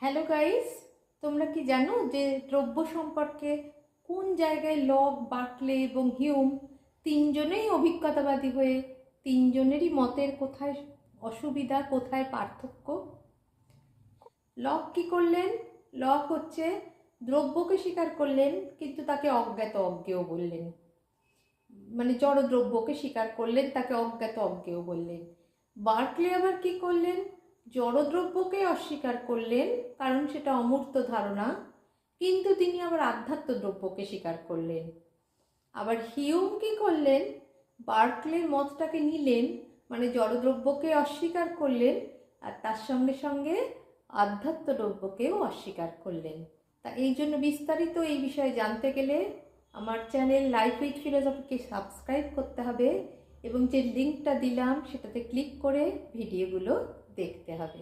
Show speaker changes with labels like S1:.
S1: Hello guys, তোমরা কি জানো যে দ্রব্য সম্পর্কে কোন জায়গায় লক, বার্কলে এবং হিউম তিনজনেই অভিজ্ঞতাবাদী হয়ে তিনজনেরই মতের কোথায় অসুবিধা, কোথায় পার্থক্য? লক কি করলেন? লক হচ্ছে দ্রব্যকে স্বীকার করলেন, কিন্তু তাকে অজ্ঞাত অজ্ঞেয় বললেন। মানে জড় দ্রব্যকে স্বীকার করলেন, তাকে অজ্ঞাত অজ্ঞেয় বললেন। বার্কলে আবার কি করলেন? জড়দ্রব্যকে অস্বীকার করলেন, কারণ সেটা অমূর্ত ধারণা, কিন্তু তিনি আবার আধ্যাত্ম দ্রব্যকে স্বীকার করলেন। আবার হিউম কি করলেন? বার্কলের মতটাকে নিলেন, মানে জড়দ্রব্যকে অস্বীকার করলেন, আর তার সঙ্গে সঙ্গে আধ্যাত্ম দ্রব্যকেও অস্বীকার করলেন। তা এই জন্য বিস্তারিত এই বিষয়ে জানতে গেলে আমার চ্যানেল লাইফ উইথ ফিলোসফিকে সাবস্ক্রাইব করতে হবে এবং যে লিঙ্কটা দিলাম সেটাতে ক্লিক করে ভিডিওগুলো দেখতে হবে।